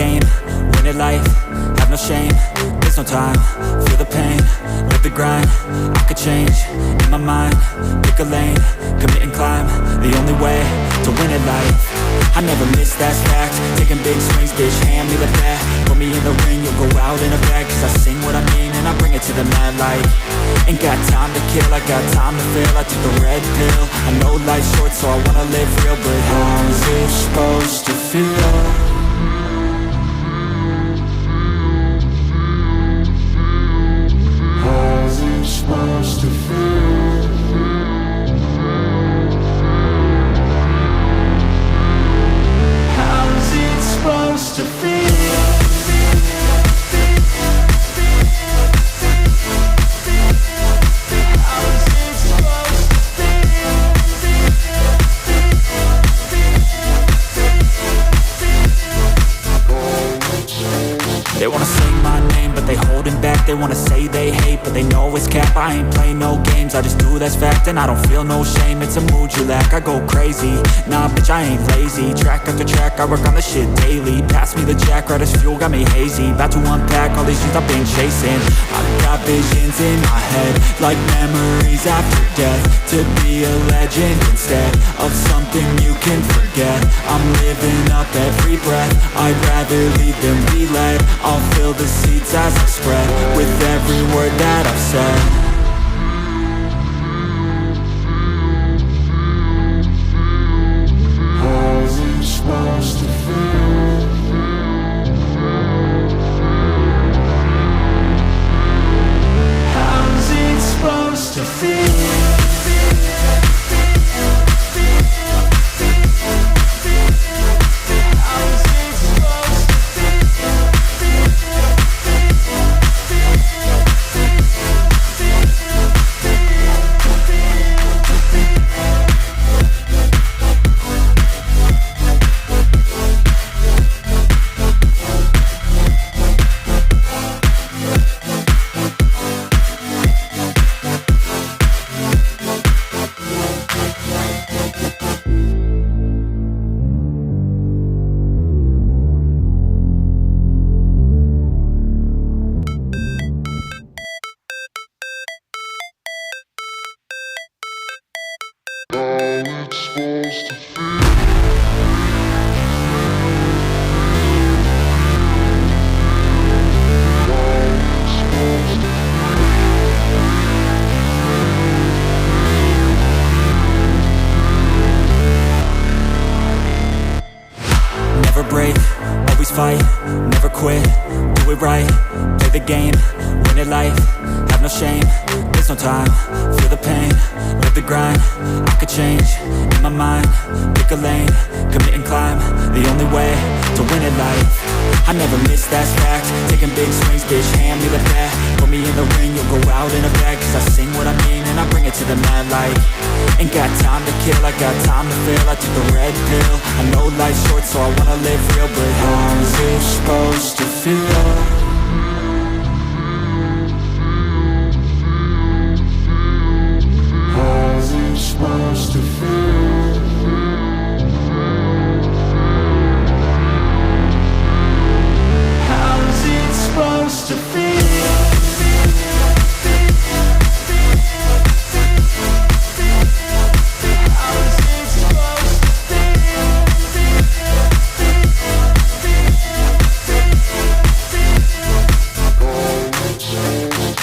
game, win it life, have no shame. There's no time, feel the pain, live the grind. I could change, in my mind, pick a lane, commit and climb. The only way to win at life. I never miss, that's fact. Taking big swings, bitch, hand me the bat. Put me in the ring, you'll go out in a bag. Cause I sing what I mean and I bring it to the mad light. Ain't got time to kill, I got time to feel. I took the red pill, I know life's short so I wanna live real. But how's it supposed to feel? How's it supposed to feel? How's it supposed to feel? They wanna sing my name, but they holding back. They wanna say they hate, but they know it's cap. I ain't play no games, I just do, that's fact. And I don't feel no shame, it's a mood you lack. I go crazy, nah bitch I ain't lazy. Track after track, I work on this shit daily. Pass me the jack, right as fuel, got me hazy. About to unpack all these things I've been chasing. I've got visions in my head, like memories after death. To be a legend instead of something you can forget. I'm living up every breath, I'd rather lead than be led. I'll fill the seats as I spread with every word that I've said. How's it supposed to feel? How's it supposed to feel? Never break, always fight, never quit, do it right, play the game, win it life, have no shame, there's no time, feel the pain, live the grind. I could change, in my mind, pick a lane, commit and climb. The only way to win at life. I never miss, that's fact. Taking big swings, bitch, hand me the bat. Put me in the ring, you'll go out in a bag. Cause I sing what I mean and I bring it to the mad light. Ain't got time to kill, I got time to feel. I took the red pill, I know life's short so I wanna live real. But how's it supposed to feel? Supposed to feel? How's it supposed to feel?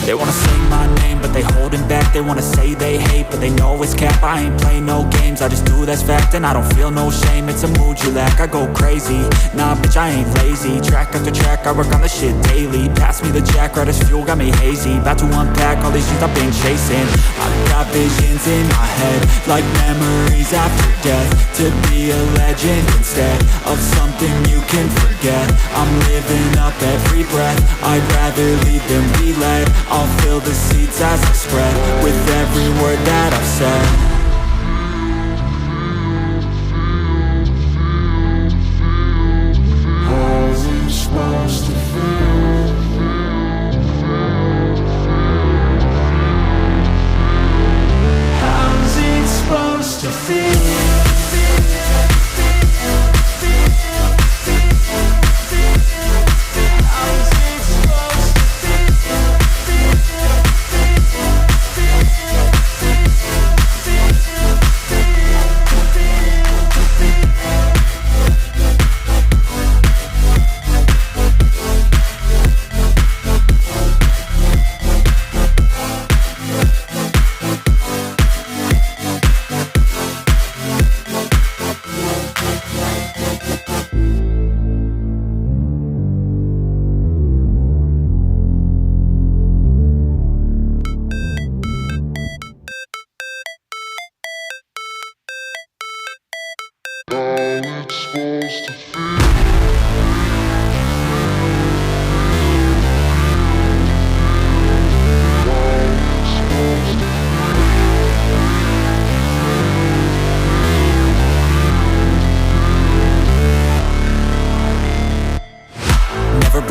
They wanna sing my name, but they holding back. They wanna say they hate, but they know it's cap. I ain't play no games, I just do, that's fact. And I don't feel no shame, it's a mood you lack. I go crazy, nah bitch I ain't lazy. Track after track, I work on this shit daily. Pass me the jack, right as fuel, got me hazy. About to unpack all these things I've been chasing. I've got visions in my head, like memories after death. To be a legend instead of something you can forget. I'm living up every breath, I'd rather lead than be led. I'll fill the seats as I spread with every word that I've said. How's it supposed to feel? How's it supposed to feel?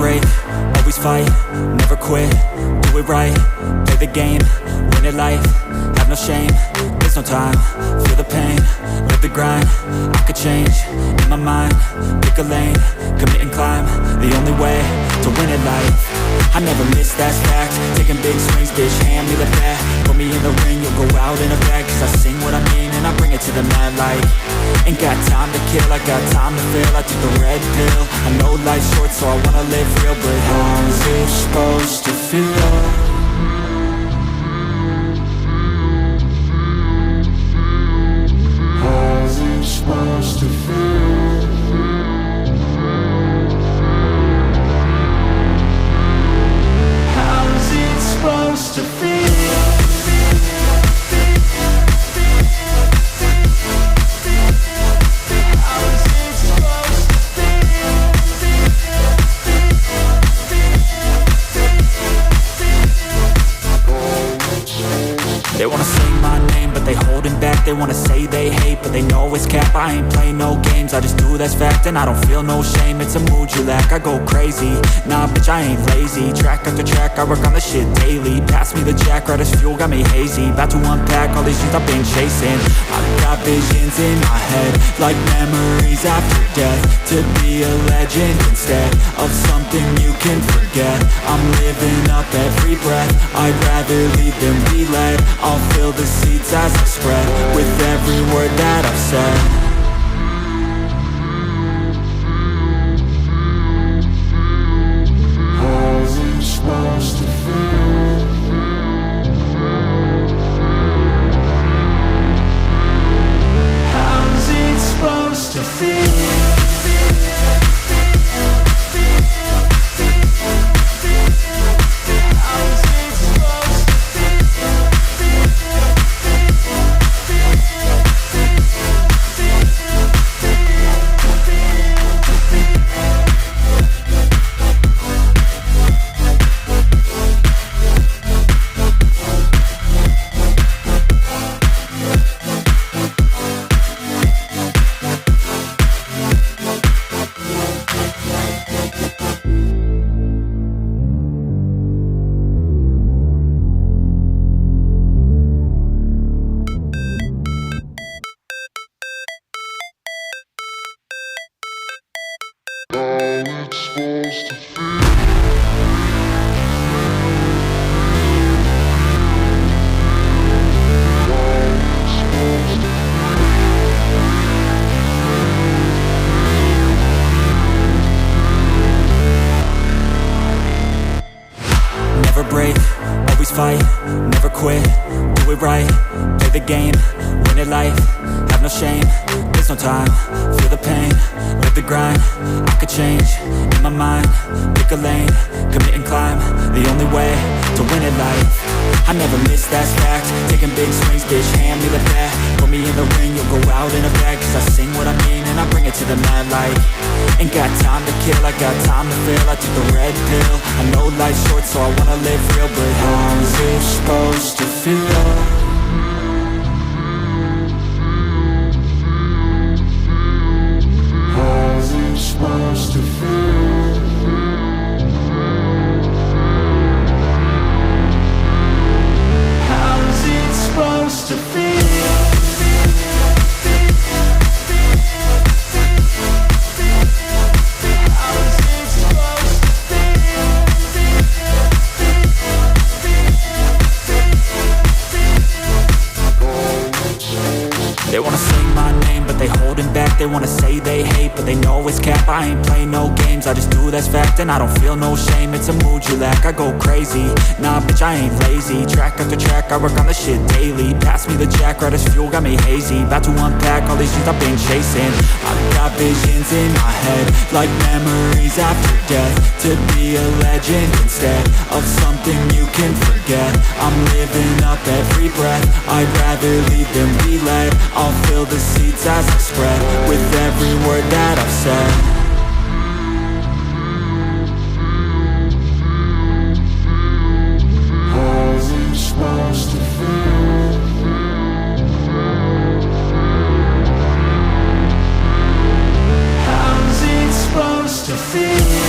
break, always fight, never quit, do it right, play the game, win it life, have no shame, there's no time, feel the pain, live the grind, I could change, in my mind, pick a lane, commit and climb, the only way to win it life. I never miss, that's fact, taking big swings, bitch, hand me the bat, put me in the ring, you'll go out in a bag, cause I sing what I mean and I bring it to the mad light. Ain't got time to kill, I got time to feel, I took the red pill, I know life's short so I wanna live real, but how's it supposed to feel? How's it supposed to feel? How's it supposed to feel? They wanna say my name, but they holding back. They wanna say they hate, but they know it's cap. I ain't play no games, I just do that's fact. And I don't feel no shame, it's a mood you lack. I go crazy, nah bitch I ain't lazy. Track after track, I work on the shit daily. Pass me the jack, right as fuel, got me hazy. About to unpack all these things I've been chasing. I've got visions in my head, like memories after death. To be a legend instead of something you can forget. I'm living up every breath, I'd rather lead than be led. I'll fill the seats as I spread with every word that I've said. How's it supposed to feel? How's it supposed to feel? Never break, always fight, never quit, do it right, play the game, win it life, have no shame, there's no time, feel the pain, live the grind, I could change, in my mind, pick a lane, commit and climb, the only way to win it life. I never miss, that's fact, taking big swings, bitch, hand me the bat, put me in the ring, you'll go out in a bag, cause I sing what I mean and I bring it to the mad light. Ain't got time to kill, I got time to feel, I took the red pill, I know life's short so I wanna live real, but how's it supposed to feel? How's it supposed to feel? How's it supposed to feel? They wanna say my name, but they holding back. They wanna say they hate, but they know it's cap. I ain't play no games, I just do that's fact. And I don't feel no shame, it's a mood you lack. I go crazy, nah bitch I ain't lazy. Track after track, I work on the shit daily. Pass me the jack, right as fuel, got me hazy. About to unpack all these things I've been chasing. I've got visions in my head, like memories after death. To be a legend instead of something you can forget. I'm living up every breath, I'd rather lead than be led. I'll fill the seats as I spread with every word that I've said. How's it supposed to feel? How's it supposed to feel?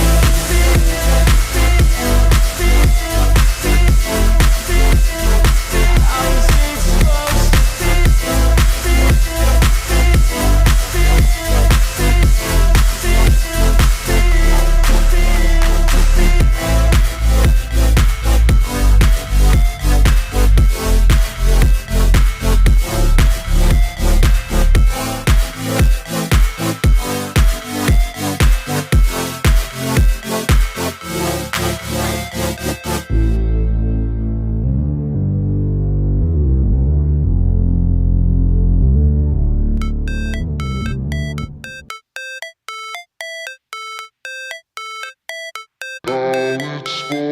Never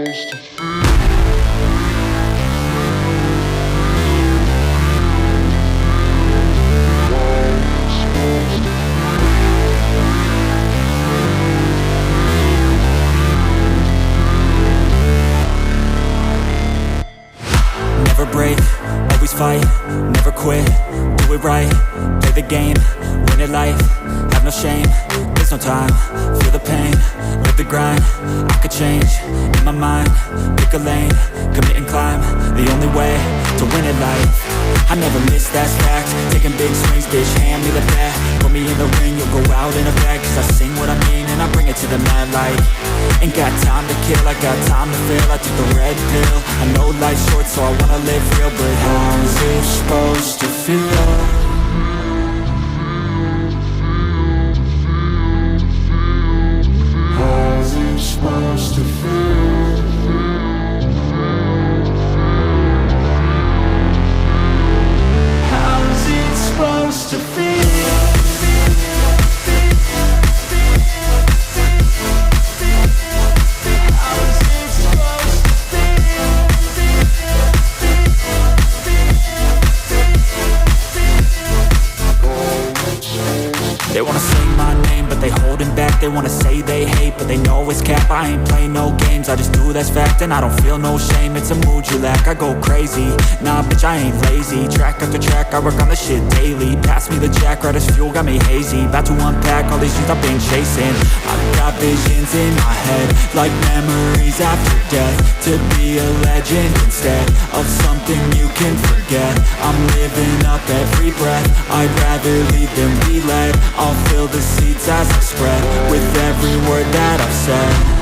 break, always fight, never quit, do it right, play the game, win it life, have no shame, there's no time, feel the pain, live the grind, I could change, in my mind, pick a lane, commit and climb, the only way to win it life. I never miss, that's fact, taking big swings, bitch, hand me the bat, put me in the ring, you'll go out in a bag, cause I sing what I mean and I bring it to the mad light. Ain't got time to kill, I got time to feel, I took the red pill, I know life's short so I wanna live real, but how's it supposed to feel? How's it supposed to feel? How's it supposed to feel? They wanna sing my name, but they holding back. They wanna say they hate, but they know it's cap. I ain't play no games, I just do, that's fact. And I don't feel no shame, it's a mood you lack. I go crazy, nah bitch I ain't lazy. Track after track, I work on this shit daily. Pass me the jack, right as fuel, got me hazy. About to unpack all these things I've been chasing. I've got visions in my head, like memories after death. To be a legend instead of something you can forget. I'm living up every breath, I'd rather lead than be led. I'll fill the seats as I spread with every word that I've said.